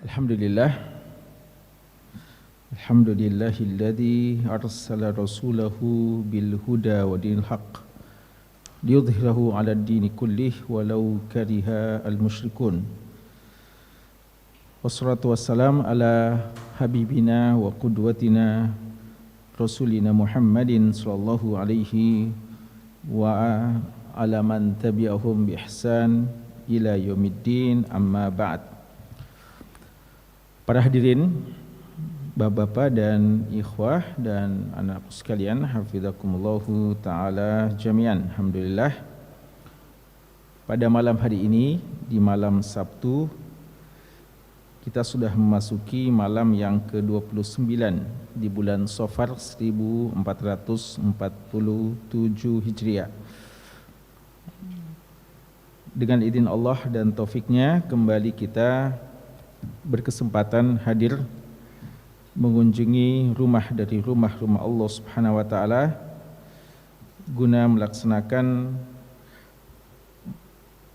Alhamdulillah. Alhamdulillahilladzi arsala rasulahu bil huda wa dinil haqq liyudhhirahu 'ala ad-dini kullih walau kariha al-musyrikun. Wassalatu wassalam ala habibina wa qudwatina rasulina Muhammadin sallallahu alaihi wa ala man tabi'ahum bi ihsan ila yaumiddin, amma ba'd. Para hadirin, bapak-bapak dan ikhwah dan anakku sekalian, hafizakumullahu ta'ala jami'an. Alhamdulillah, pada malam hari ini, di malam Sabtu, kita sudah memasuki malam yang ke-29 di bulan Safar 1447 Hijriah. Dengan izin Allah dan taufiknya, kembali kita berkesempatan hadir mengunjungi rumah dari rumah-rumah Allah Subhanahu wa taala guna melaksanakan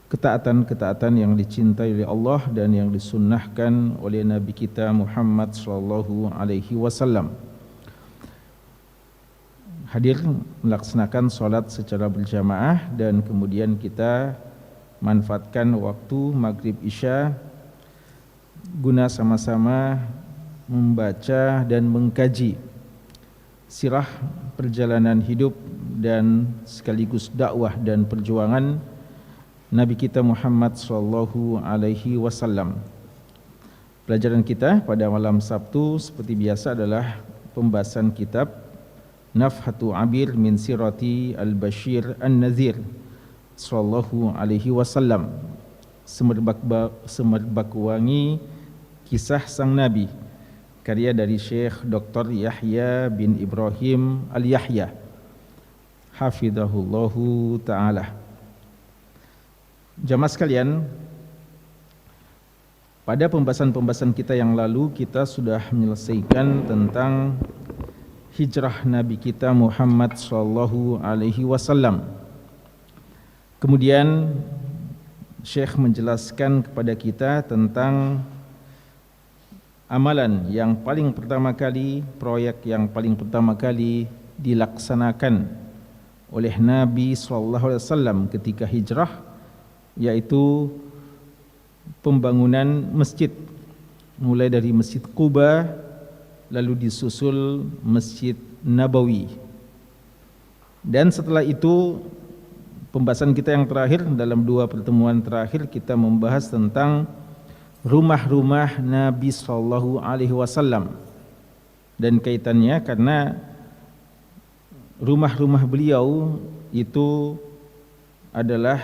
ketaatan-ketaatan yang dicintai oleh Allah dan yang disunnahkan oleh Nabi kita Muhammad sallallahu alaihi wasallam. Hadir melaksanakan salat secara berjamaah dan kemudian kita manfaatkan waktu maghrib isya guna sama-sama membaca dan mengkaji sirah perjalanan hidup dan sekaligus dakwah dan perjuangan Nabi kita Muhammad sallallahu alaihi wasallam. Pelajaran kita pada malam Sabtu seperti biasa adalah pembahasan kitab Nafhatu Abir min Sirati Al-Bashir An-Nadhir sallallahu alaihi wasallam, semerbak wangi kisah sang Nabi, karya dari Syekh Dr. Yahya bin Ibrahim Al-Yahya hafizahullahu ta'ala. Jamaah sekalian, pada pembahasan kita yang lalu kita sudah menyelesaikan tentang hijrah Nabi kita Muhammad sallallahu alaihi wasallam. Kemudian Syekh menjelaskan kepada kita tentang amalan yang paling pertama kali, proyek yang paling pertama kali dilaksanakan oleh Nabi SAW ketika hijrah, yaitu pembangunan masjid, mulai dari Masjid Quba, lalu disusul Masjid Nabawi. Dan setelah itu, pembahasan kita yang terakhir, dalam dua pertemuan terakhir kita membahas tentang rumah-rumah Nabi sallallahu alaihi wasallam dan kaitannya karena rumah-rumah beliau itu adalah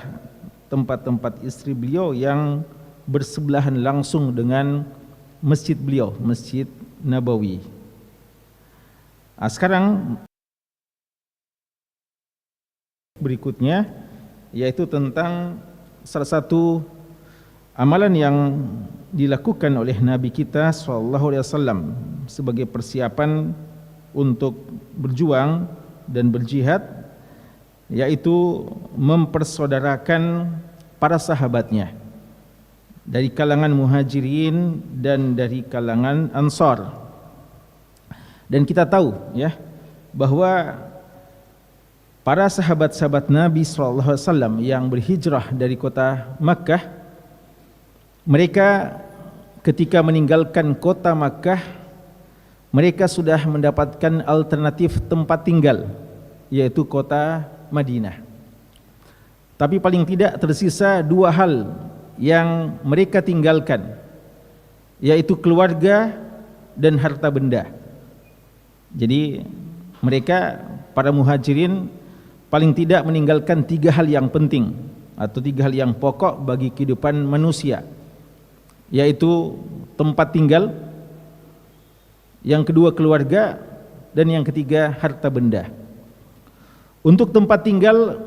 tempat-tempat istri beliau yang bersebelahan langsung dengan masjid beliau, Masjid Nabawi. Sekarang berikutnya yaitu tentang salah satu amalan yang dilakukan oleh Nabi kita SAW sebagai persiapan untuk berjuang dan berjihad, yaitu mempersaudarakan para sahabatnya dari kalangan muhajirin dan dari kalangan ansar. Dan kita tahu ya bahwa para sahabat-sahabat Nabi SAW yang berhijrah dari kota Makkah, mereka ketika meninggalkan kota Makkah, mereka sudah mendapatkan alternatif tempat tinggal, yaitu kota Madinah. Tapi paling tidak tersisa dua hal yang mereka tinggalkan, yaitu keluarga dan harta benda. Jadi mereka, para muhajirin, paling tidak meninggalkan tiga hal yang penting atau tiga hal yang pokok bagi kehidupan manusia, yaitu tempat tinggal, yang kedua keluarga, dan yang ketiga harta benda. Untuk tempat tinggal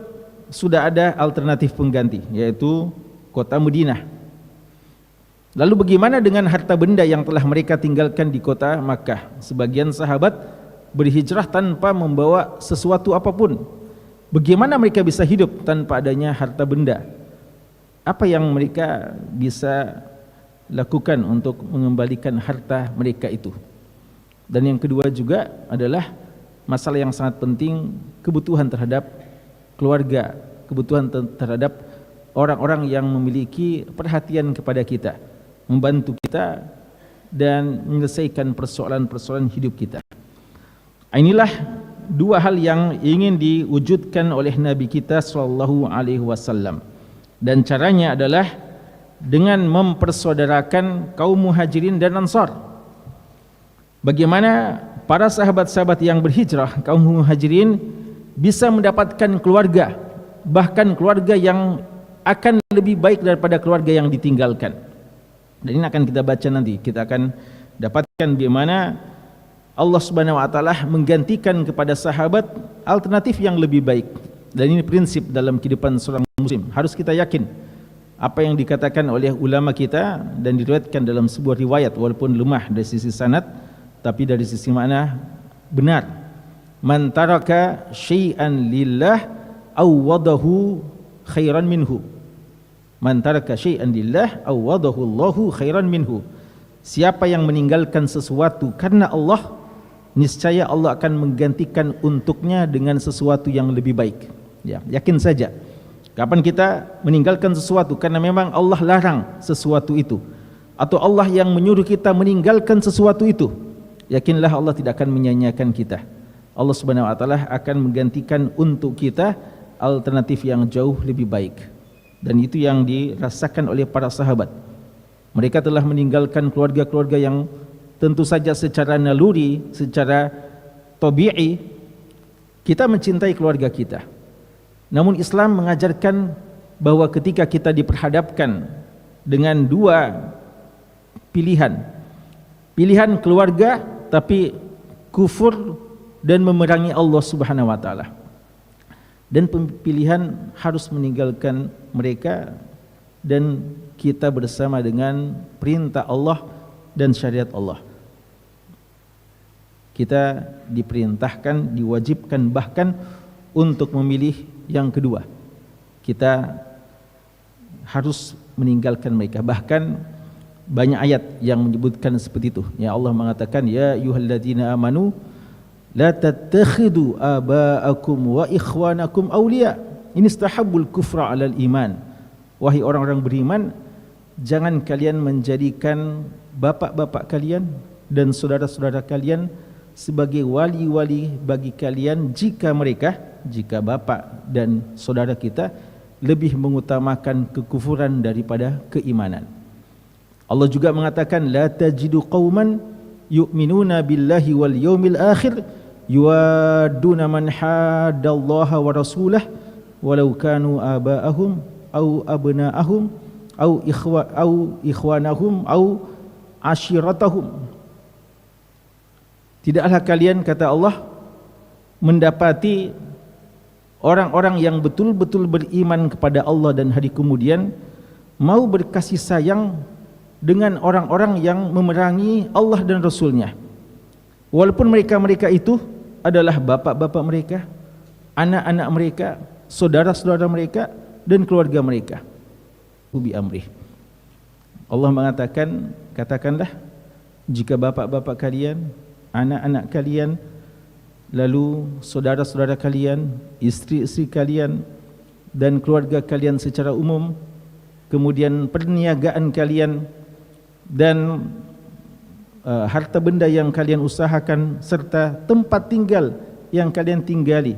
sudah ada alternatif pengganti, yaitu kota Madinah. Lalu bagaimana dengan harta benda yang telah mereka tinggalkan di kota Makkah? Sebagian sahabat berhijrah tanpa membawa sesuatu apapun. Bagaimana mereka bisa hidup tanpa adanya harta benda? Apa yang mereka bisa lakukan untuk mengembalikan harta mereka itu. Dan yang kedua juga adalah masalah yang sangat penting, kebutuhan terhadap keluarga, kebutuhan terhadap orang-orang yang memiliki perhatian kepada kita, membantu kita dan menyelesaikan persoalan-persoalan hidup kita. Inilah dua hal yang ingin diwujudkan oleh Nabi kita sallallahu alaihi wasallam. Dan caranya adalah dengan mempersaudarakan kaum Muhajirin dan Ansar. Bagaimana para sahabat-sahabat yang berhijrah, kaum Muhajirin, bisa mendapatkan keluarga, bahkan keluarga yang akan lebih baik daripada keluarga yang ditinggalkan. Dan ini akan kita baca nanti. Kita akan dapatkan bagaimana Allah Subhanahu wa taala menggantikan kepada sahabat alternatif yang lebih baik. Dan ini prinsip dalam kehidupan seorang muslim. Harus kita yakin apa yang dikatakan oleh ulama kita dan diriwayatkan dalam sebuah riwayat, walaupun lemah dari sisi sanad, tapi dari sisi makna benar. Man taraka syai'an lillah awwadahu khairan minhu. Man taraka syai'an lillah awwadahu Allahu khairan minhu. Siapa yang meninggalkan sesuatu karena Allah, niscaya Allah akan menggantikan untuknya dengan sesuatu yang lebih baik. Ya, yakin saja. Kapan kita meninggalkan sesuatu karena memang Allah larang sesuatu itu, atau Allah yang menyuruh kita meninggalkan sesuatu itu, yakinlah Allah tidak akan menyia-nyiakan kita. Allah Subhanahu wa taala akan menggantikan untuk kita alternatif yang jauh lebih baik. Dan itu yang dirasakan oleh para sahabat. Mereka telah meninggalkan keluarga-keluarga yang tentu saja secara naluri, secara tabi'i kita mencintai keluarga kita. Namun Islam mengajarkan bahwa ketika kita diperhadapkan dengan dua pilihan, pilihan keluarga tapi kufur dan memerangi Allah Subhanahu wa taala, dan pilihan harus meninggalkan mereka dan kita bersama dengan perintah Allah dan syariat Allah. Kita diperintahkan, diwajibkan bahkan untuk memilih yang kedua. Kita harus meninggalkan mereka. Bahkan banyak ayat yang menyebutkan seperti itu. Ya, Allah mengatakan, ya ayyuhalladzina amanu la tattakhidu aba'akum wa ikhwanakum awliya in istahabbul kufra 'alal iman. Wahai orang-orang beriman, jangan kalian menjadikan bapak-bapak kalian dan saudara-saudara kalian sebagai wali-wali bagi kalian jika bapak dan saudara kita lebih mengutamakan kekufuran daripada keimanan. Allah juga mengatakan, la tajidu qauman yu'minuna billahi wal yawmil akhir yuwadduna man haddallaha wa rasulahu walau kanu aba'ahum au abna'ahum au ikhwanahum au ashiratahum. Tidaklah kalian, kata Allah, mendapati orang-orang yang betul-betul beriman kepada Allah dan hari kemudian mau berkasih sayang dengan orang-orang yang memerangi Allah dan Rasulnya, walaupun mereka itu adalah bapak-bapak mereka, anak-anak mereka, saudara-saudara mereka, dan keluarga mereka. Bi amrih. Allah mengatakan, katakanlah, jika bapak-bapak kalian, anak-anak kalian, lalu saudara-saudara kalian, istri-istri kalian, dan keluarga kalian secara umum, kemudian perniagaan kalian dan harta benda yang kalian usahakan, serta tempat tinggal yang kalian tinggali,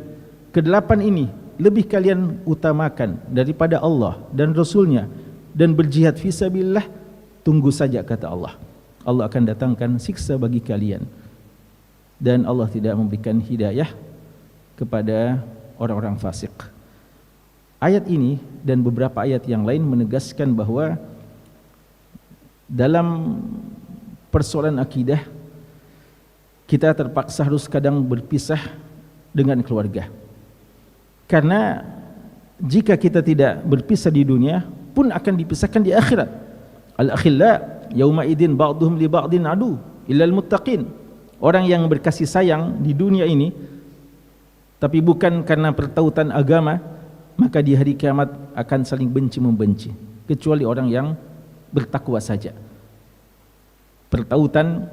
kedelapan ini lebih kalian utamakan daripada Allah dan Rasulnya dan berjihad fisabilillah, tunggu saja, kata Allah, Allah akan datangkan siksa bagi kalian. Dan Allah tidak memberikan hidayah kepada orang-orang fasik. Ayat ini dan beberapa ayat yang lain menegaskan bahwa dalam persoalan akidah kita terpaksa harus kadang berpisah dengan keluarga. Karena jika kita tidak berpisah di dunia pun akan dipisahkan di akhirat. Al-akhilla yauma idzin ba'dhum li ba'din adu illal muttaqin. Orang yang berkasih sayang di dunia ini tapi bukan karena pertautan agama, maka di hari kiamat akan saling benci-membenci, kecuali orang yang bertakwa saja. pertautan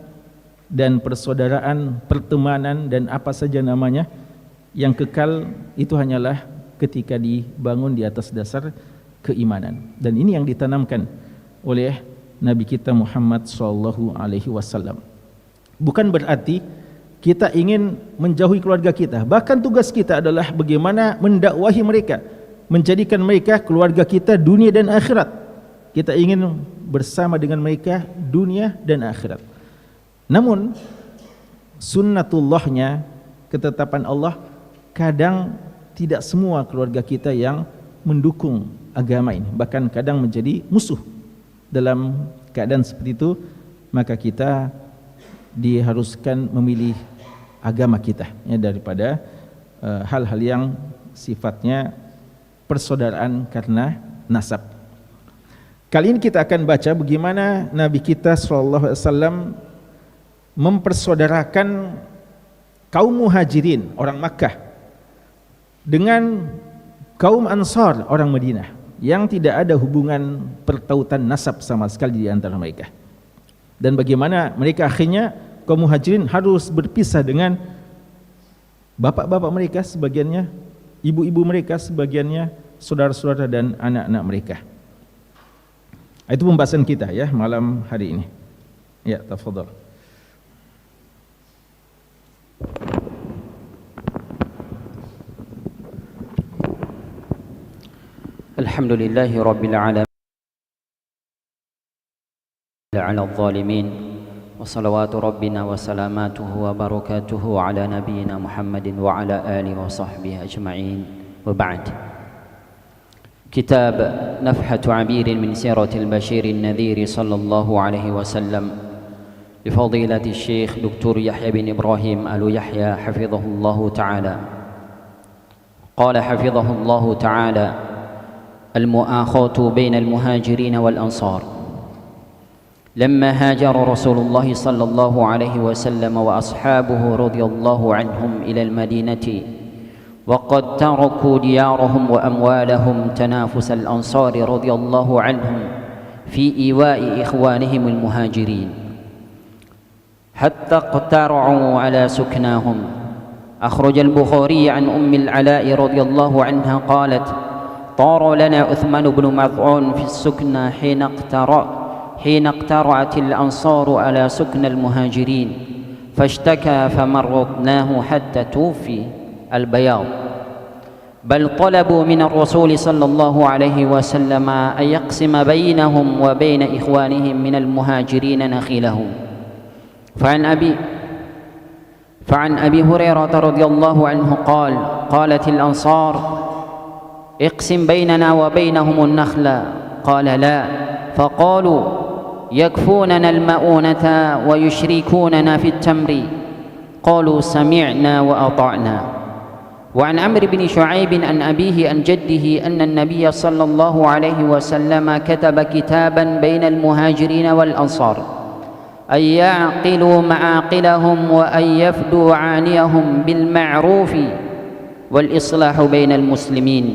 dan persaudaraan, pertemanan dan apa saja namanya yang kekal itu hanyalah ketika dibangun di atas dasar keimanan. Dan ini yang ditanamkan oleh Nabi kita Muhammad sallallahu alaihi wasallam. Bukan berarti kita ingin menjauhi keluarga kita. Bahkan tugas kita adalah bagaimana mendakwahi mereka, menjadikan mereka keluarga kita dunia dan akhirat. Kita ingin bersama dengan mereka dunia dan akhirat. Namun sunnatullahnya, ketetapan Allah, kadang tidak semua keluarga kita yang mendukung agama ini, bahkan kadang menjadi musuh. Dalam keadaan seperti itu, maka kita diharuskan memilih agama kita ya, daripada hal-hal yang sifatnya persaudaraan karena nasab. Kali ini kita akan baca bagaimana Nabi kita sallallahu alaihi wasallam mempersaudarakan kaum Muhajirin, orang Makkah, dengan kaum Ansar, orang Madinah, yang tidak ada hubungan pertautan nasab sama sekali di antara mereka. Dan bagaimana mereka akhirnya, kaum Muhajirin harus berpisah dengan bapak-bapak mereka sebagiannya, ibu-ibu mereka sebagiannya, saudara-saudara dan anak-anak mereka. Itu pembahasan kita ya malam hari ini. Ya, tafadhal. Alhamdulillahi rabbil alamin ala adh-dhalimin wa salawatu rabbina wa salamatuhu wa barakatuhu ala nabiyyina Muhammadin wa ala alihi wa sahbihi ajma'in wa ba'd. Kitab Nafhatu 'Abirin min Siratil Bashirin Nadhiri sallallahu alaihi wasallam li fadilati Syekh Dr. Yahya bin Ibrahim Al-Yahya hafizahullahu ta'ala. Qala hafizahullahu ta'ala: المؤاخاة بين المهاجرين والأنصار. لما هاجر رسول الله صلى الله عليه وسلم وأصحابه رضي الله عنهم إلى المدينة وقد تركوا ديارهم وأموالهم تنافس الأنصار رضي الله عنهم في إيواء إخوانهم المهاجرين حتى اقترعوا على سكناهم. أخرج البخاري عن أم العلاء رضي الله عنها قالت: طار لنا عثمان بن مظعون في السكنى حين اقترعت الأنصار على سكن المهاجرين فاشتكى فمرضناه حتى توفي البياض، بل طلبوا من الرسول صلى الله عليه وسلم أن يقسم بينهم وبين إخوانهم من المهاجرين نخيلهم. فعن أبي هريرة رضي الله عنه قال: قالت الأنصار: اقسم بيننا وبينهم النخل. قال: لا. فقالوا: يكفوننا المؤونة ويشركوننا في التمر. قالوا: سمعنا وأطعنا. وعن عمرو بن شعيب عن أبيه عن جده أن النبي صلى الله عليه وسلم كتب كتابا بين المهاجرين والأنصار أن يعقلوا معاقلهم وأن يفدوا عانيهم بالمعروف والإصلاح بين المسلمين.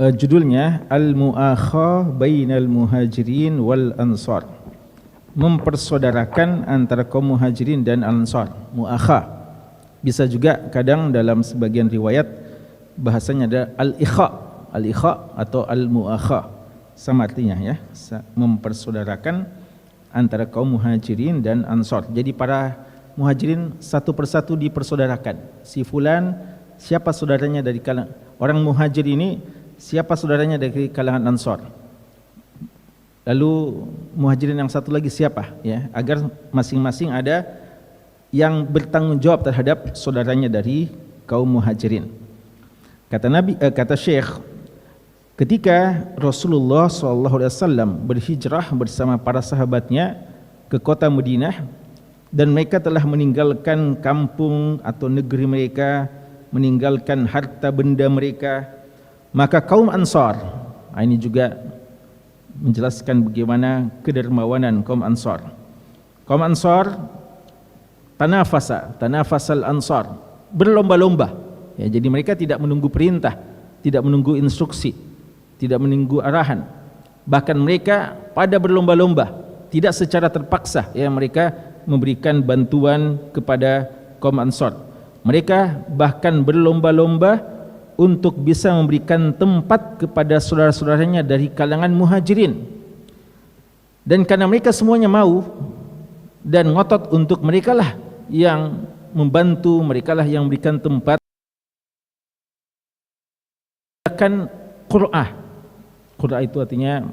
Judulnya Al-Mu'akha Bainal Muhajirin wal Ansar, mempersaudarakan antara kaum Muhajirin dan Ansar. Mu'akha bisa juga kadang dalam sebagian riwayat bahasanya ada Al-Ikha, Al-Ikha atau Al-Mu'akha, sama artinya ya, mempersaudarakan antara kaum Muhajirin dan Ansar. Jadi para Muhajirin satu persatu dipersaudarakan. Si fulan, siapa saudaranya dari kalangan orang Muhajir ini, siapa saudaranya dari kalangan Ansar. Lalu Muhajirin yang satu lagi siapa ya, agar masing-masing ada yang bertanggung jawab terhadap saudaranya dari kaum Muhajirin. Kata Syekh, ketika Rasulullah SAW berhijrah bersama para sahabatnya ke kota Madinah dan mereka telah meninggalkan kampung atau negeri mereka, meninggalkan harta benda mereka, maka kaum Ansar, ini juga menjelaskan bagaimana kedermawanan kaum Ansar. Kaum Ansar tanafasal Ansar, berlomba-lomba ya, jadi mereka tidak menunggu perintah, tidak menunggu instruksi, tidak menunggu arahan, bahkan mereka pada berlomba-lomba tidak secara terpaksa ya mereka memberikan bantuan kepada kaum Ansar. Mereka bahkan berlomba-lomba untuk bisa memberikan tempat kepada saudara-saudaranya dari kalangan Muhajirin. Dan karena mereka semuanya mau dan ngotot untuk merekalah yang membantu, merekalah yang memberikan tempat, akan Qur'ah. Qur'ah itu artinya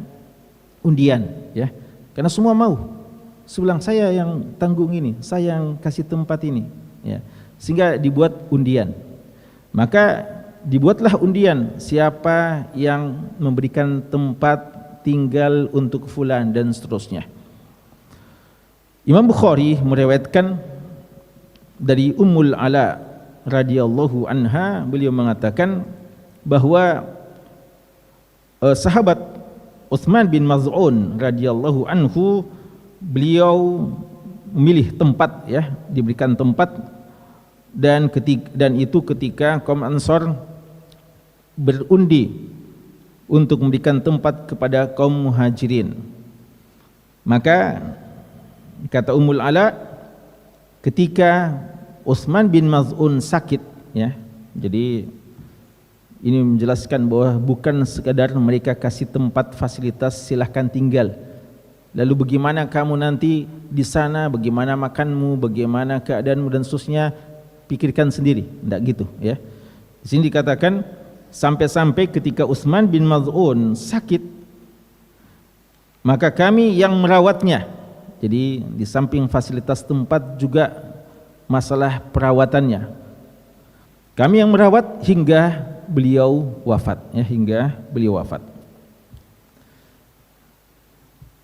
undian ya. Karena semua mau. Sebelang saya yang tanggung ini, saya yang kasih tempat ini ya. Sehingga dibuat undian. Maka dibuatlah undian siapa yang memberikan tempat tinggal untuk fulan dan seterusnya. Imam Bukhari meriwayatkan dari Ummul Ala radhiyallahu anha, beliau mengatakan bahwa sahabat Utsman bin Maz'un radhiyallahu anhu, beliau memilih tempat ya, diberikan tempat, dan itu ketika kaum Ansar berundi untuk memberikan tempat kepada kaum Muhajirin. Maka kata Ummul Ala, ketika Utsman bin Maz'un sakit ya, jadi ini menjelaskan bahwa bukan sekadar mereka kasih tempat fasilitas silahkan tinggal, lalu bagaimana kamu nanti di sana, bagaimana makanmu, bagaimana keadaanmu dan seterusnya, pikirkan sendiri, tidak gitu ya. Di sini dikatakan sampai-sampai ketika Utsman bin Maz'un sakit, maka kami yang merawatnya. Jadi di samping fasilitas tempat juga masalah perawatannya, kami yang merawat hingga beliau wafat ya, hingga beliau wafat.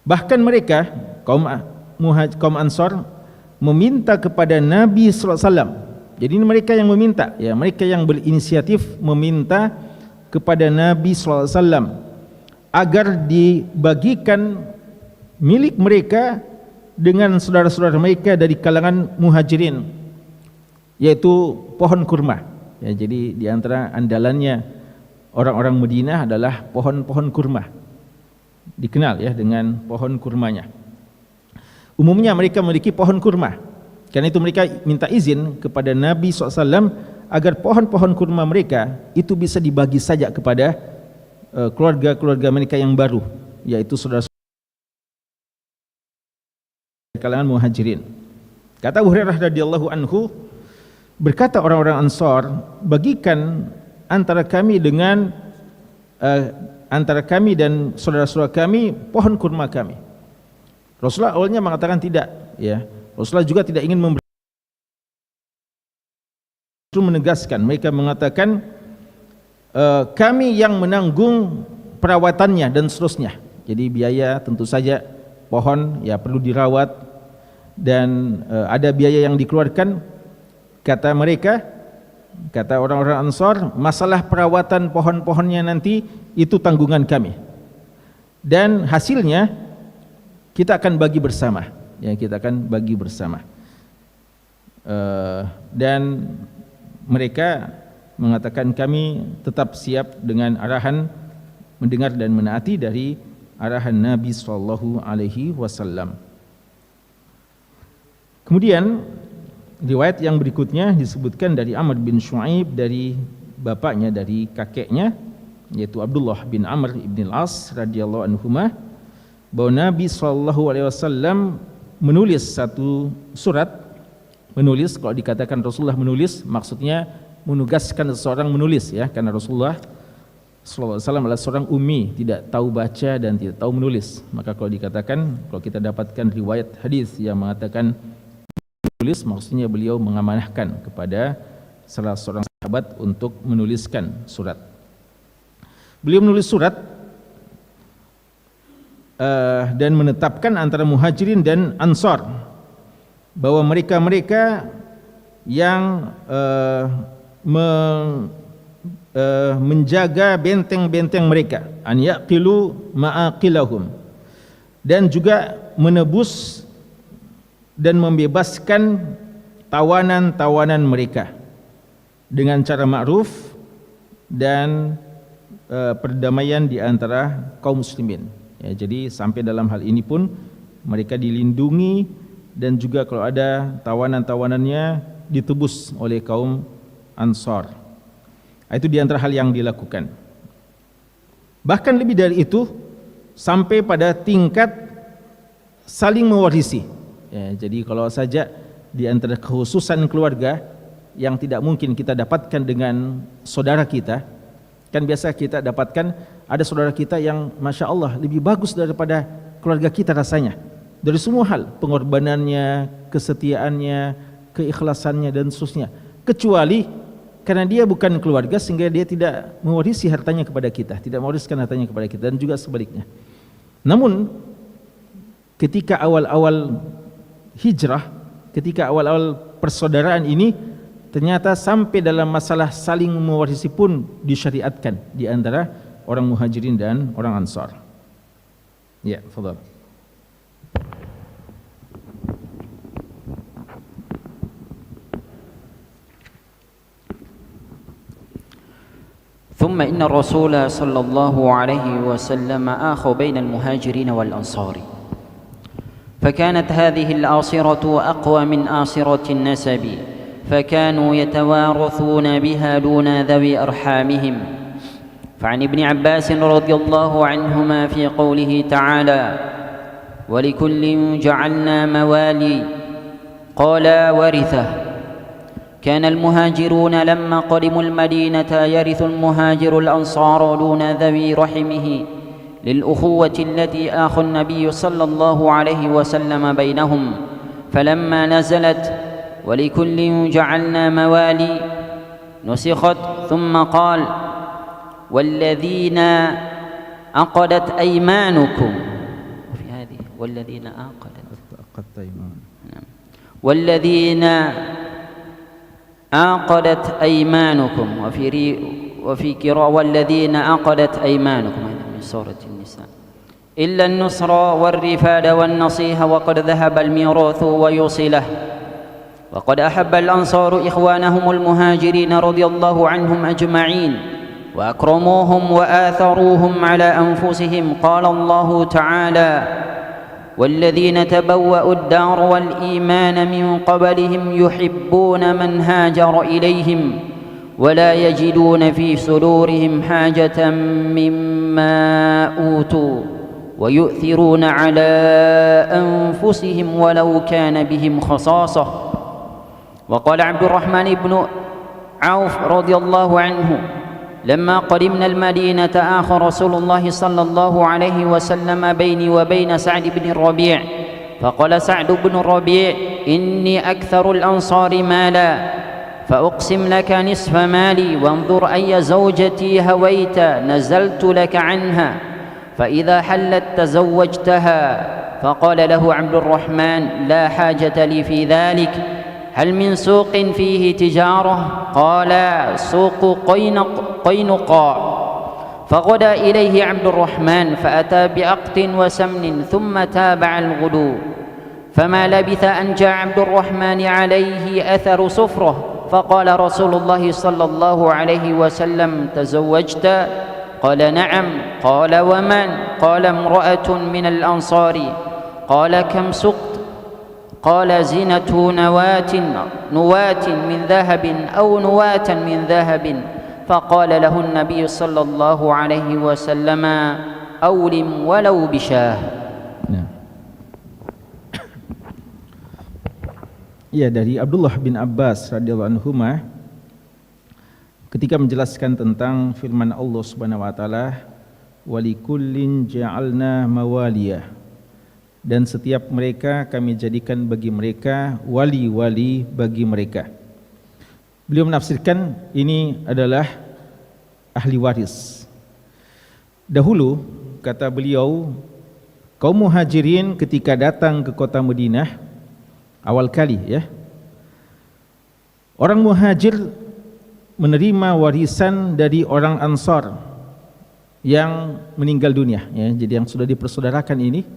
Bahkan mereka kaum Ansar meminta kepada Nabi sallallahu alaihi wasallam. Jadi ini mereka yang meminta ya, mereka yang berinisiatif meminta kepada Nabi sallallahu alaihi wasallam agar dibagikan milik mereka dengan saudara-saudara mereka dari kalangan Muhajirin, yaitu pohon kurma. Ya, jadi di antara andalannya orang-orang Madinah adalah pohon-pohon kurma. Dikenal ya dengan pohon kurmanya. Umumnya mereka memiliki pohon kurma. Karena itu mereka minta izin kepada Nabi SAW agar pohon-pohon kurma mereka itu bisa dibagi saja kepada keluarga-keluarga mereka yang baru, yaitu saudara kalangan Muhajirin. Kata Abu Hurairah radhiyallahu anhu, berkata orang-orang Ansar, bagikan antara kami dan saudara-saudara kami pohon kurma kami. Rasulullah awalnya mengatakan tidak ya. Rasulullah juga tidak ingin menegaskan. Mereka mengatakan kami yang menanggung perawatannya dan seterusnya. Jadi biaya tentu saja pohon ya perlu dirawat dan ada biaya yang dikeluarkan. Kata mereka, kata orang-orang Ansar, masalah perawatan pohon-pohonnya nanti itu tanggungan kami, dan hasilnya kita akan bagi bersama ya, kita akan bagi bersama. Dan mereka mengatakan kami tetap siap dengan arahan, mendengar dan menaati dari arahan Nabi sallallahu alaihi wasallam. Kemudian riwayat yang berikutnya disebutkan dari Amr bin Shu'aib, dari bapaknya, dari kakeknya, yaitu Abdullah bin Amr ibn al-As radhiyallahu anhuma, bahwa Nabi SAW menulis satu surat. Menulis, kalau dikatakan Rasulullah menulis, maksudnya menugaskan seseorang menulis ya, karena Rasulullah SAW adalah seorang ummi, tidak tahu baca dan tidak tahu menulis. Maka kalau dikatakan, kalau kita dapatkan riwayat hadis yang mengatakan menulis, maksudnya beliau mengamanahkan kepada salah seorang sahabat untuk menuliskan surat. Beliau menulis surat dan menetapkan antara Muhajirin dan Ansar bahwa mereka-mereka yang menjaga benteng-benteng mereka, an yaqilu ma'aqilahum, dan juga menebus dan membebaskan tawanan-tawanan mereka dengan cara ma'ruf dan perdamaian di antara kaum muslimin ya. Jadi sampai dalam hal ini pun mereka dilindungi, dan juga kalau ada tawanan-tawanannya ditebus oleh kaum Ansar. Itu di antara hal yang dilakukan. Bahkan lebih dari itu, sampai pada tingkat saling mewarisi. Ya, jadi kalau saja di antara kekhususan keluarga yang tidak mungkin kita dapatkan dengan saudara kita, kan biasa kita dapatkan ada saudara kita yang Masya Allah lebih bagus daripada keluarga kita rasanya, dari semua hal, pengorbanannya, kesetiaannya, keikhlasannya, dan seterusnya, kecuali karena dia bukan keluarga sehingga dia tidak mewarisi hartanya kepada kita, tidak mewariskan hartanya kepada kita, dan juga sebaliknya. Namun ketika awal-awal hijrah, ketika awal-awal persaudaraan ini, ternyata sampai dalam masalah saling mewarisi pun disyariatkan di antara orang Muhajirin dan orang Ansar. Ya, fadhal. ثم إن الرسول صلى الله عليه وسلم آخى بين المهاجرين والأنصار، فكانت هذه الآصرة أقوى من آصرة النسب، فكانوا يتوارثون بها دون ذوي أرحامهم. فعن ابن عباس رضي الله عنهما في قوله تعالى: ولكل جعلنا موالي، قال ورثه. كان المهاجرون لما قدموا المدينة يرث المهاجر الأنصار دون ذوي رحمه للأخوة التي آخى النبي صلى الله عليه وسلم بينهم. فلما نزلت ولكل جعلنا موالي نسخت، ثم قال: والذين عقدت أيمانكم، وفي هذه والذين والذين عقدت أيمانكم، وفي قراءة والذين عقدت أيمانكم، هذا من سورة النساء، إلا النصر والرفاد والنصيحة، وقد ذهب الميراث ويوصله. وقد أحب الأنصار إخوانهم المهاجرين رضي الله عنهم أجمعين، وأكرموهم وآثروهم على أنفسهم. قال الله تعالى: والذين تبوأوا الدار والإيمان من قبلهم يحبون من هاجر إليهم ولا يجدون في صدورهم حاجة مما أوتوا ويؤثرون على أنفسهم ولو كان بهم خصاصة. وقال عبد الرحمن بن عوف رضي الله عنه: لما قدمنا المدينة آخى رسول الله صلى الله عليه وسلم بيني وبين سعد بن الربيع، فقال سعد بن الربيع: إني أكثر الأنصار مالا، فأقسم لك نصف مالي، وانظر أي زوجتي هويت نزلت لك عنها، فإذا حلت تزوجتها. فقال له عبد الرحمن: لا حاجة لي في ذلك، هل من سوق فيه تجارة؟ قال: سوق قينقاع. فغدا إليه عبد الرحمن فأتى بأقط وسمن، ثم تابع الغدو، فما لبث أن جاء عبد الرحمن عليه أثر صفرة، فقال رسول الله صلى الله عليه وسلم: تزوجت؟ قال: نعم. قال: ومن؟ قال: امرأة من الأنصار. قال: كم سقت؟ قال: زينة نواة من ذهب أو نواة من ذهب. فقال له النبي صلى الله عليه وسلم: أولم ولو بشاه. Ya, dari Abdullah bin Abbas radhiyallahu anhuma ketika menjelaskan tentang firman Allah Subhanahu wa taala, walikullin ja'alna mawaliya, dan setiap mereka kami jadikan bagi mereka wali-wali bagi mereka. Beliau menafsirkan ini adalah ahli waris. Dahulu, kata beliau, kaum Muhajirin ketika datang ke kota Madinah awal kali, ya, orang Muhajir menerima warisan dari orang Ansar yang meninggal dunia, ya. Jadi yang sudah dipersaudarakan ini,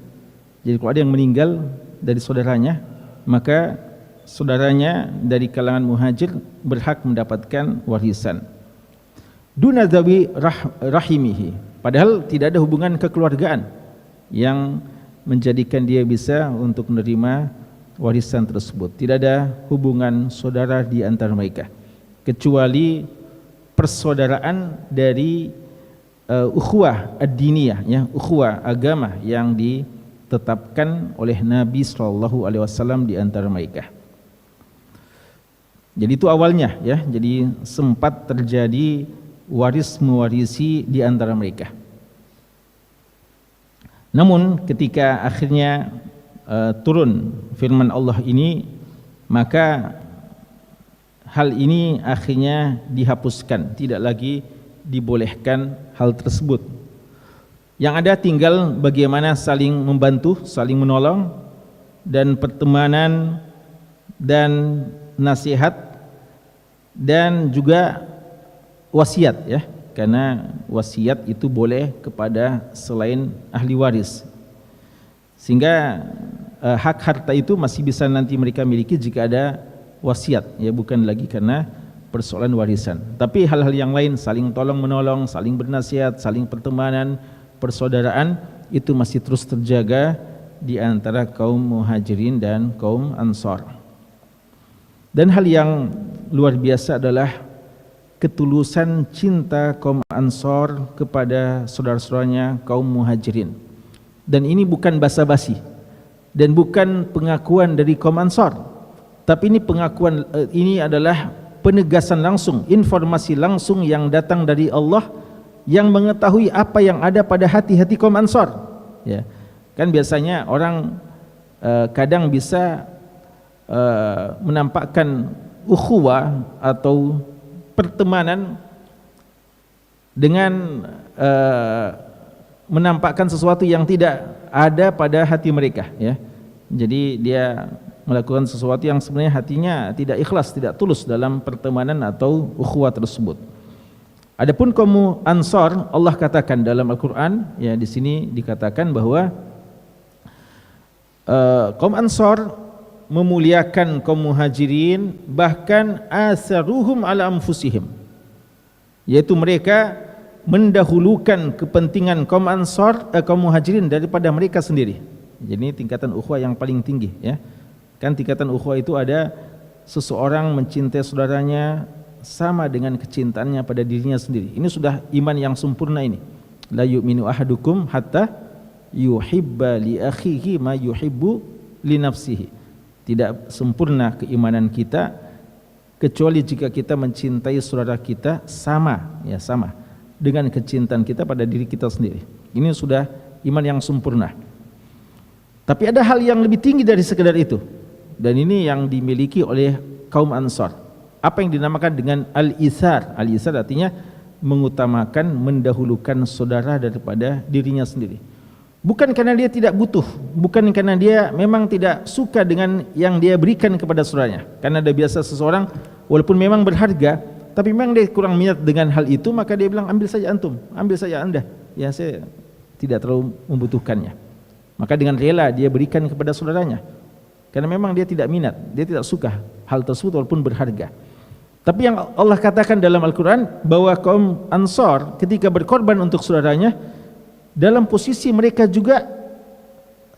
jadi kalau ada yang meninggal dari saudaranya, maka saudaranya dari kalangan Muhajir berhak mendapatkan warisan. Duna zawi rahimihi, padahal tidak ada hubungan kekeluargaan yang menjadikan dia bisa untuk menerima warisan tersebut. Tidak ada hubungan saudara di antara mereka kecuali persaudaraan dari ukhuwah ad-diniyah, ya, ukhuwah agama yang ditetapkan oleh Nabi SAW di antara mereka. Jadi itu awalnya, ya. Jadi sempat terjadi waris mewarisi di antara mereka. Namun ketika akhirnya turun firman Allah ini, maka hal ini akhirnya dihapuskan, tidak lagi dibolehkan hal tersebut. Yang ada tinggal bagaimana saling membantu, saling menolong, dan pertemanan dan nasihat, dan juga wasiat, ya, karena wasiat itu boleh kepada selain ahli waris, sehingga hak harta itu masih bisa nanti mereka miliki jika ada wasiat, ya, bukan lagi karena persoalan warisan. Tapi hal-hal yang lain, saling tolong menolong, saling bernasihat, saling pertemanan, persaudaraan, itu masih terus terjaga di antara kaum muhajirin dan kaum ansar. Dan hal yang luar biasa adalah ketulusan cinta kaum ansar kepada saudara-saudaranya kaum muhajirin. Dan ini bukan basa-basi dan bukan pengakuan dari kaum ansar, tapi ini pengakuan, ini adalah penegasan langsung, informasi langsung yang datang dari Allah yang mengetahui apa yang ada pada hati-hati kaum ansar, ya. Kan biasanya orang kadang bisa menampakkan ukhuwah atau pertemanan dengan menampakkan sesuatu yang tidak ada pada hati mereka, ya. Jadi dia melakukan sesuatu yang sebenarnya hatinya tidak ikhlas, tidak tulus dalam pertemanan atau ukhuwah tersebut. Adapun kaum ansar, Allah katakan dalam Al-Qur'an, ya, di sini dikatakan bahwa kaum ansar memuliakan kaum muhajirin, bahkan asaruhum ala anfusihim, yaitu mereka mendahulukan kepentingan kaum ansar, kaum muhajirin daripada mereka sendiri. Jadi tingkatan ukhuwah yang paling tinggi, ya. Kan tingkatan ukhuwah itu ada seseorang mencintai saudaranya sama dengan kecintaannya pada dirinya sendiri. Ini sudah iman yang sempurna ini. La yu'minu ahadukum hatta yuhibba li akhihi ma yuhibbu li nafsihi. Tidak sempurna keimanan kita kecuali jika kita mencintai saudara kita sama, ya, sama dengan kecintaan kita pada diri kita sendiri. Ini sudah iman yang sempurna. Tapi ada hal yang lebih tinggi dari sekedar itu, dan ini yang dimiliki oleh kaum ansar. Apa yang dinamakan dengan al-ithar. Al-ithar artinya mengutamakan, mendahulukan saudara daripada dirinya sendiri. Bukan karena dia tidak butuh, bukan karena dia memang tidak suka dengan yang dia berikan kepada saudaranya. Karena ada biasa seseorang walaupun memang berharga, tapi memang dia kurang minat dengan hal itu, maka dia bilang, ambil saja antum, ambil saja anda, ya, saya tidak terlalu membutuhkannya. Maka dengan rela dia berikan kepada saudaranya, karena memang dia tidak minat, dia tidak suka hal tersebut walaupun berharga. Tapi yang Allah katakan dalam Al-Quran bahwa kaum ansar ketika berkorban untuk saudaranya, dalam posisi mereka juga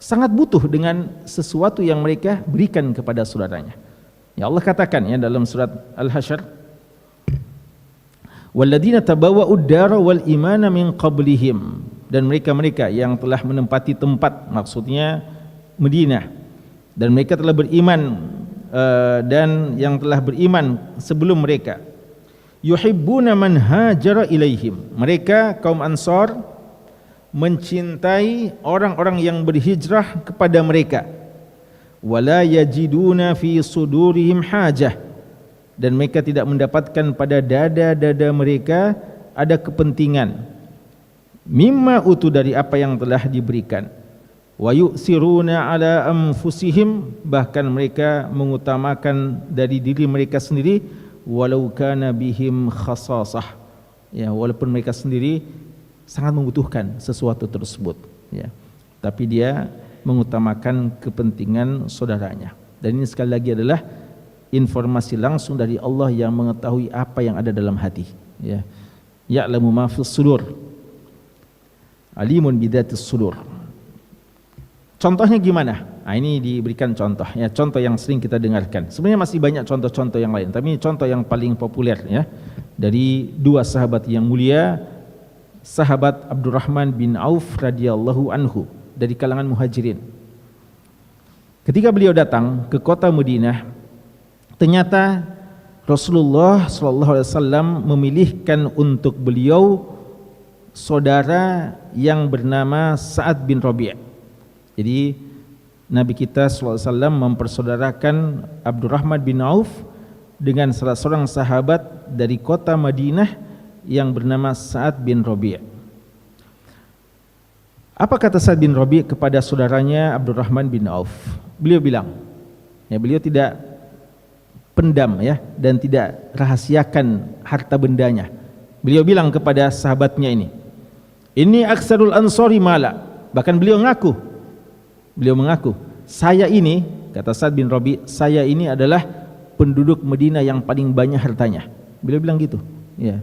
sangat butuh dengan sesuatu yang mereka berikan kepada saudaranya. Ya, Allah katakan, ya, dalam surat Al-Hasyr, walladzina tabawwa'ud dara wal imana min qablihim, dan mereka-mereka yang telah menempati tempat, maksudnya Madinah, dan mereka telah beriman dan yang telah beriman sebelum mereka, yuhibbuna man hajara ilaihim, mereka kaum ansar mencintai orang-orang yang berhijrah kepada mereka, wala yajiduna fi sudurihim hajah, dan mereka tidak mendapatkan pada dada-dada mereka ada kepentingan, mimma utu, dari apa yang telah diberikan, wa yu'siruna ala anfusihim, bahkan mereka mengutamakan dari diri mereka sendiri, walau kana bihim khasasah, ya, walaupun mereka sendiri sangat membutuhkan sesuatu tersebut, ya, tapi dia mengutamakan kepentingan saudaranya. Dan ini sekali lagi adalah informasi langsung dari Allah yang mengetahui apa yang ada dalam hati, ya. Ya'lamu ma fis sudur, alimun bidatis sudur. Contohnya gimana? Nah, ini diberikan contoh ya, contoh yang sering kita dengarkan. Sebenarnya masih banyak contoh-contoh yang lain, tapi ini contoh yang paling populer ya dari dua sahabat yang mulia, sahabat Abdurrahman bin Auf radhiyallahu anhu dari kalangan Muhajirin. Ketika beliau datang ke kota Madinah, ternyata Rasulullah SAW memilihkan untuk beliau saudara yang bernama Sa'ad bin Rabi'. Jadi Nabi kita SAW mempersaudarakan Abdurrahman bin Auf dengan salah seorang sahabat dari kota Madinah yang bernama Sa'ad bin Rabi'. Apa kata Sa'ad bin Rabi' kepada saudaranya Abdurrahman bin Auf? Beliau bilang, ya, beliau tidak pendam ya dan tidak rahasiakan harta bendanya. Beliau bilang kepada sahabatnya ini aksarul ansori mala. Bahkan beliau mengaku, saya ini, kata Sa'ad bin Rabi', saya ini adalah penduduk Madinah yang paling banyak hartanya. Beliau bilang gitu, ya.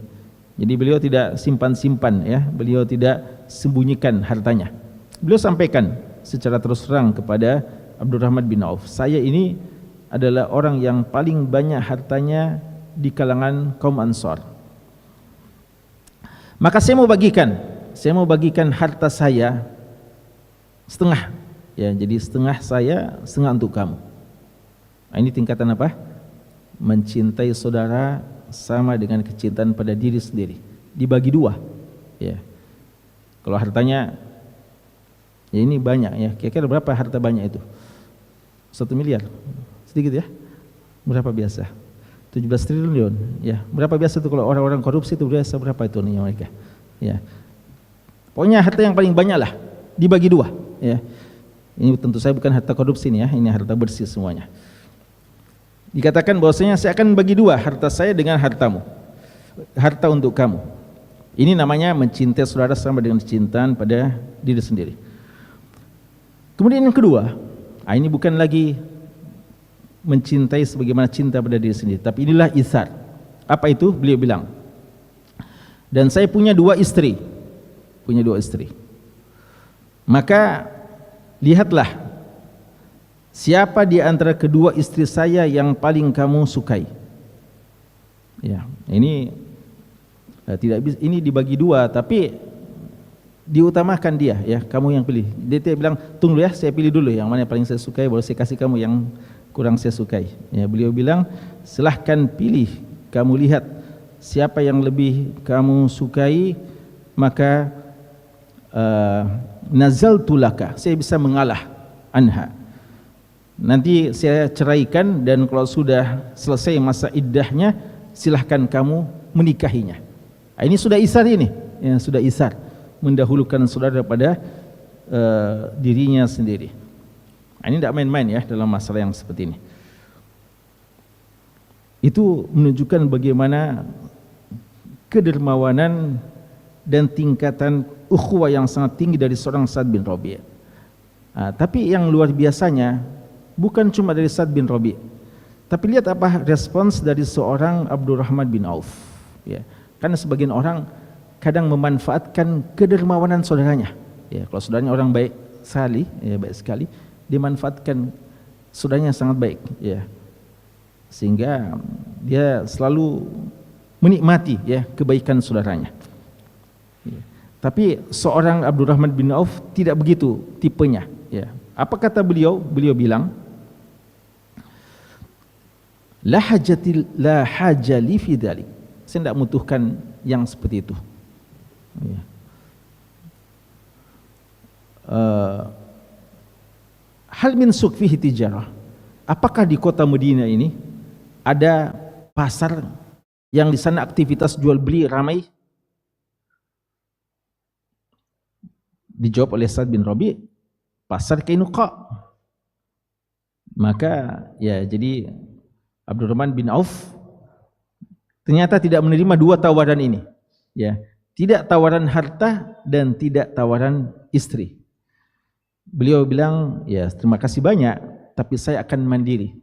Jadi beliau tidak simpan-simpan ya, beliau tidak sembunyikan hartanya. Beliau sampaikan secara terus terang kepada Abdurrahman bin Auf, saya ini adalah orang yang paling banyak hartanya di kalangan kaum Ansar. Maka saya mau bagikan harta saya setengah. Ya, jadi setengah saya, setengah untuk kamu. Nah, ini tingkatan apa? Mencintai saudara sama dengan kecintaan pada diri sendiri. Dibagi dua. Ya. Kalau hartanya, ya ini banyak ya. Kira-kira berapa harta banyak itu? 1 miliar. Sedikit ya? Berapa biasa? 17 triliun. Ya. Berapa biasa itu kalau orang-orang korupsi itu biasa berapa itu nih mereka? Ya. Pokoknya harta yang paling banyak lah. Dibagi dua. Ya. Ini tentu saya bukan harta korupsi nih ya, ini harta bersih semuanya. Dikatakan bahwasanya saya akan bagi dua harta saya dengan hartamu, harta untuk kamu. Ini namanya mencintai saudara sama dengan kecintaan pada diri sendiri. Kemudian yang kedua, ini bukan lagi mencintai sebagaimana cinta pada diri sendiri, tapi inilah itsar. Apa itu? Beliau bilang, dan saya punya dua istri, maka lihatlah siapa di antara kedua istri saya yang paling kamu sukai. Ya, ini tidak bisa, ini dibagi dua, tapi diutamakan dia ya, kamu yang pilih. Dia tidak bilang tunggu ya, saya pilih dulu yang mana yang paling saya sukai baru saya kasih kamu yang kurang saya sukai. Ya, beliau bilang silahkan pilih, kamu lihat siapa yang lebih kamu sukai, maka nazaltu laka, saya bisa mengalah anha. Nanti saya ceraikan dan kalau sudah selesai masa iddahnya silahkan kamu menikahinya. Ini sudah isar ini, ya, sudah isar, mendahulukan saudara pada dirinya sendiri. Ini tidak main-main ya dalam masalah yang seperti ini. Itu menunjukkan bagaimana kedermawanan dan tingkatan ukhuwah yang sangat tinggi dari seorang Sa'ad bin Rabi'. Tapi yang luar biasanya bukan cuma dari Sa'ad bin Rabi', tapi lihat apa respons dari seorang Abdurrahman bin Auf. Ya, karena sebagian orang kadang memanfaatkan kedermawanan saudaranya. Ya, kalau saudaranya orang baik sekali, ya baik sekali, dimanfaatkan saudaranya sangat baik. Ya, sehingga dia selalu menikmati ya kebaikan saudaranya. Ya. Tapi seorang Abdurrahman bin Auf tidak begitu tipenya. Ya. Apa kata beliau? Beliau bilang, la haja li fi dzalik. Saya tidak membutuhkan yang seperti itu. Ya. Hal min suq fihi tijarah. Apakah di kota Madinah ini ada pasar yang di sana aktivitas jual beli ramai? Dijawab oleh Sa'ad bin Rabi', pasar Qainuqa. Maka ya, jadi Abdurrahman bin Auf ternyata tidak menerima dua tawaran ini. Ya, tidak tawaran harta dan tidak tawaran istri. Beliau bilang, ya terima kasih banyak, tapi saya akan mandiri.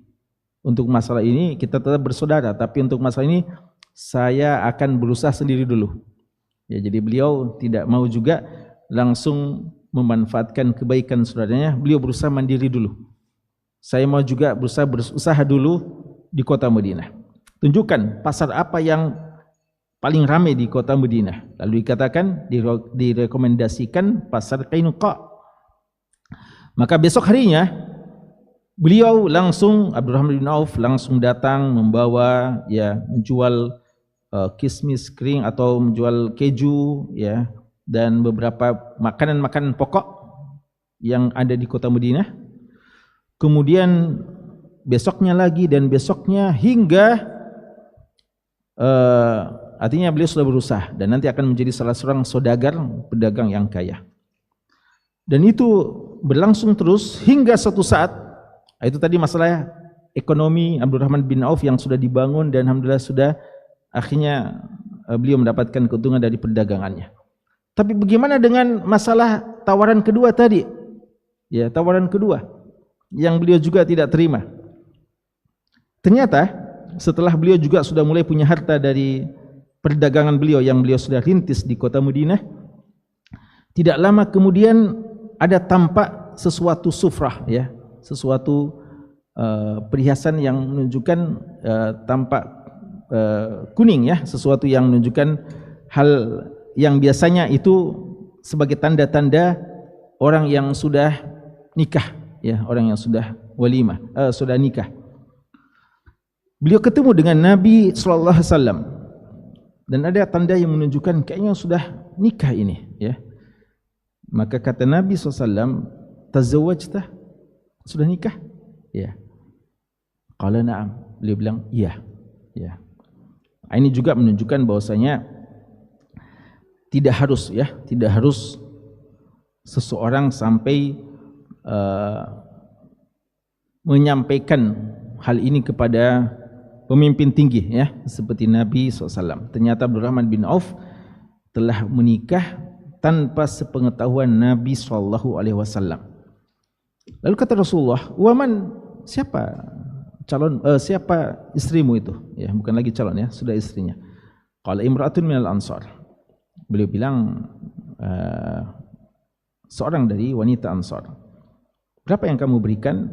Untuk masalah ini kita tetap bersaudara, tapi untuk masalah ini saya akan berusaha sendiri dulu. Ya, jadi beliau tidak mau juga langsung memanfaatkan kebaikan saudaranya, beliau berusaha mandiri dulu. Saya mau juga berusaha dulu di kota Madinah. Tunjukkan pasar apa yang paling ramai di kota Madinah. Lalu dikatakan, direkomendasikan pasar Qainuqa. Maka besok harinya beliau langsung, Abdurrahman bin Auf langsung datang membawa menjual kismis kering atau menjual keju dan beberapa makanan-makanan pokok yang ada di kota Madinah. Kemudian besoknya lagi dan besoknya hingga artinya beliau sudah berusaha dan nanti akan menjadi salah seorang saudagar, pedagang yang kaya. Dan itu berlangsung terus hingga suatu saat, itu tadi masalah ekonomi Abdurrahman bin Auf yang sudah dibangun dan alhamdulillah sudah akhirnya beliau mendapatkan keuntungan dari perdagangannya. Tapi bagaimana dengan masalah tawaran kedua tadi? Ya, tawaran kedua yang beliau juga tidak terima. Ternyata setelah beliau juga sudah mulai punya harta dari perdagangan beliau yang beliau sudah rintis di kota Madinah, tidak lama kemudian ada tampak sesuatu sufrah, sesuatu perhiasan yang menunjukkan tampak kuning, sesuatu yang menunjukkan hal yang biasanya itu sebagai tanda-tanda orang yang sudah nikah, orang yang sudah walimah, sudah nikah. Beliau ketemu dengan Nabi sallallahu alaihi wasallam dan ada tanda yang menunjukkan kayaknya sudah nikah ini, Maka kata Nabi SAW, tazawwajta? Sudah nikah? Ya. Qala na'am. Beliau bilang, iya. Ini juga menunjukkan bahwasanya tidak harus seseorang sampai menyampaikan hal ini kepada pemimpin tinggi, seperti Nabi SAW. Ternyata Abdurrahman bin Auf telah menikah tanpa sepengetahuan Nabi SAW. Lalu kata Rasulullah, "Waman, siapa istrimu itu?" Bukan lagi calon, sudah istrinya. Qala imra'atun minal ansar. Beliau bilang seorang dari wanita Ansar. Berapa yang kamu berikan?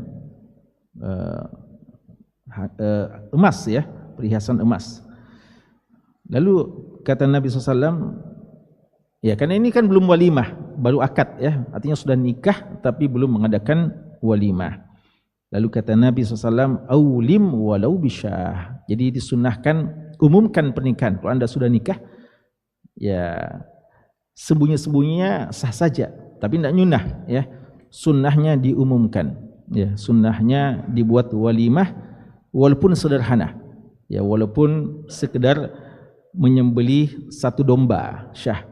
Emas, perhiasan emas. Lalu kata Nabi SAW, karena ini kan belum walimah, baru akad, artinya sudah nikah tapi belum mengadakan walimah. Lalu kata Nabi SAW, aulim walau bisyah. Jadi disunahkan, umumkan pernikahan. Kalau anda sudah nikah, sembunyi-sembunyinya sah saja, tapi tidak nyunah, sunnahnya diumumkan, sunnahnya dibuat walimah, walaupun sederhana, walaupun sekedar menyembelih satu domba syah.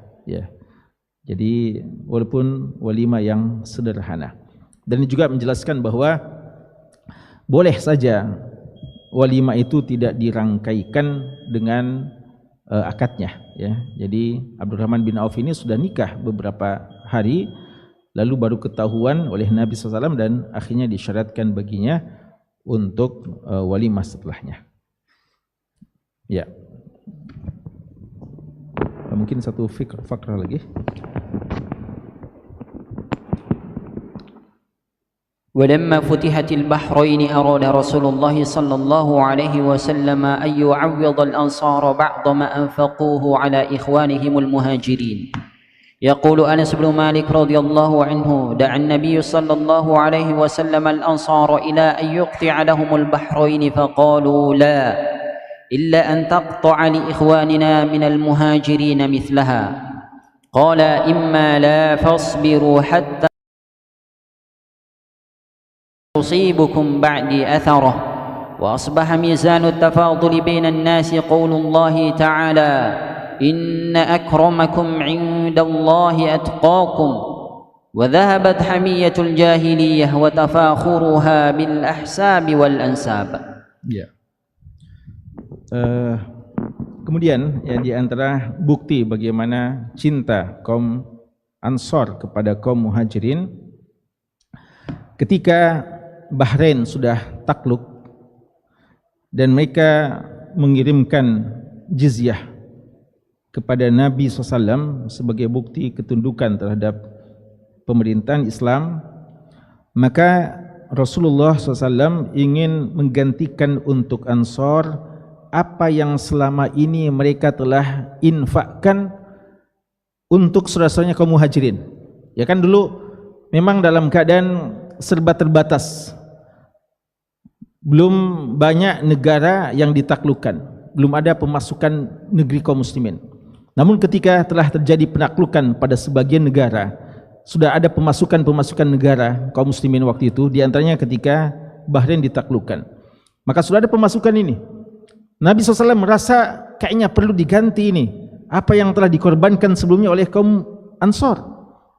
Jadi walaupun walimah yang sederhana. Dan ini juga menjelaskan bahwa boleh saja walimah itu tidak dirangkaikan dengan akadnya, Jadi Abdurrahman bin Auf ini sudah nikah beberapa hari, lalu baru ketahuan oleh Nabi SAW dan akhirnya disyaratkan baginya untuk walimah setelahnya. Mungkin satu fakrah lagi. ولما فتحت البحرين أراد رسول الله صلى الله عليه وسلم أن يعوض الأنصار بعض ما أنفقوه على إخوانهم المهاجرين. يقول أنس بن مالك رضي الله عنه: دعا النبي صلى الله عليه وسلم الأنصار إلى أن يقطع لهم البحرين فقالوا لا، إلا أن تقطع لإخواننا من المهاجرين مثلها. قال: إما لا فاصبروا حتى تصيبكم بعدي أثرة. وأصبح ميزان التفاضل بين الناس قول الله تعالى: إن أكرمكم عند الله أتقاكم. وذهبت حمية الجاهلية وتفاخرها بالأحساب والأنساب. Kemudian di antara bukti bagaimana cinta kaum Ansar kepada kaum Muhajirin, ketika Bahrain sudah takluk dan mereka mengirimkan jizyah kepada Nabi SAW sebagai bukti ketundukan terhadap pemerintahan Islam, maka Rasulullah SAW ingin menggantikan untuk Ansor apa yang selama ini mereka telah infakkan untuk saudara-saudaranya kaum Muhajirin. Ya kan dulu memang dalam keadaan serba terbatas, belum banyak negara yang ditaklukkan, belum ada pemasukan negeri kaum muslimin. Namun ketika telah terjadi penaklukan pada sebagian negara, sudah ada pemasukan negara kaum muslimin waktu itu, di antaranya ketika Bahrain ditaklukkan. Maka sudah ada pemasukan ini. Nabi SAW merasa kayaknya perlu diganti ini, apa yang telah dikorbankan sebelumnya oleh kaum Ansor.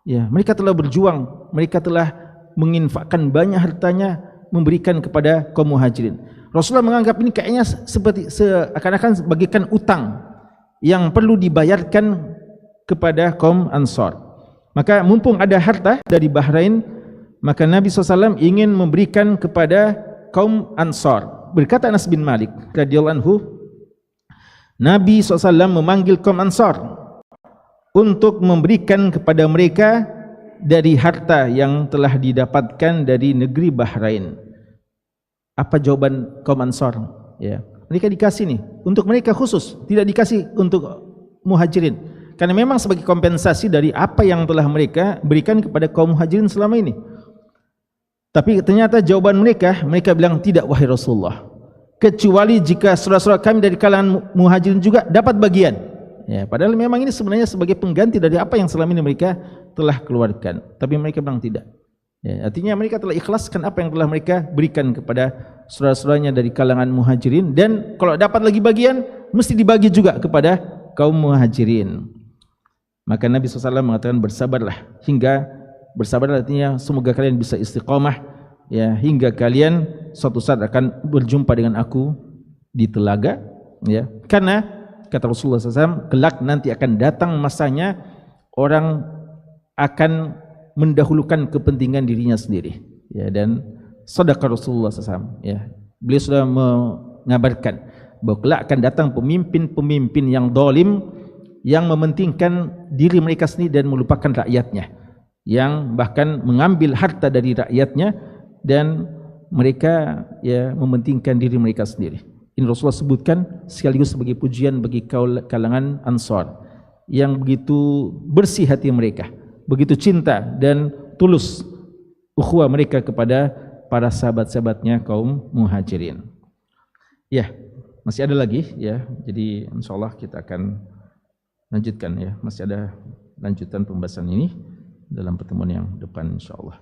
Ya, mereka telah berjuang, mereka telah menginfakkan banyak hartanya, memberikan kepada kaum Muhajirin. Rasulullah menganggap ini kayaknya seperti seakan-akan bagaikan utang yang perlu dibayarkan kepada kaum Ansor. Maka mumpung ada harta dari Bahrain, maka Nabi SAW ingin memberikan kepada kaum Ansor. Berkata Anas bin Malik radhiyallahu anhu, Nabi SAW memanggil kaum Ansor untuk memberikan kepada mereka dari harta yang telah didapatkan dari negeri Bahrain. Apa jawaban kaum Ansor? Ya, mereka dikasih nih untuk mereka khusus, tidak dikasih untuk Muhajirin, karena memang sebagai kompensasi dari apa yang telah mereka berikan kepada kaum Muhajirin selama ini. Tapi ternyata jawaban mereka bilang, tidak wahai Rasulullah, kecuali jika saudara-saudara kami dari kalangan Muhajirin juga dapat bagian. Ya, padahal memang ini sebenarnya sebagai pengganti dari apa yang selama ini mereka telah keluarkan. Tapi mereka bilang tidak. Ya, artinya mereka telah ikhlaskan apa yang telah mereka berikan kepada saudara-saudaranya dari kalangan Muhajirin, dan kalau dapat lagi bagian mesti dibagi juga kepada kaum Muhajirin. Maka Nabi SAW mengatakan bersabarlah, bersabarlah artinya semoga kalian bisa istiqamah, ya, hingga kalian suatu saat akan berjumpa dengan aku di telaga, ya, karena kata Rasulullah SAW, kelak nanti akan datang masanya orang akan mendahulukan kepentingan dirinya sendiri, ya, dan sadaqah Rasulullah SAW, ya, beliau sudah mengabarkan bahwa kelak akan datang pemimpin-pemimpin yang zalim, yang mementingkan diri mereka sendiri dan melupakan rakyatnya, yang bahkan mengambil harta dari rakyatnya dan mereka, ya, mementingkan diri mereka sendiri. Ini Rasulullah sebutkan sekaligus sebagai pujian bagi kalangan Ansar yang begitu bersih hati mereka, begitu cinta dan tulus ukhuwah mereka kepada para sahabat-sahabatnya kaum Muhajirin. Ya, masih ada lagi, ya. Jadi insyaallah kita akan lanjutkan, ya. Masih ada lanjutan pembahasan ini dalam pertemuan yang depan insyaallah.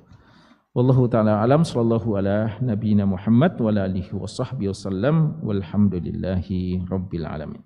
Wallahu taala alam, sallallahu ala nabiyina Muhammad wa ala alihi washabbihi wasallam, walhamdulillahi rabbil alamin.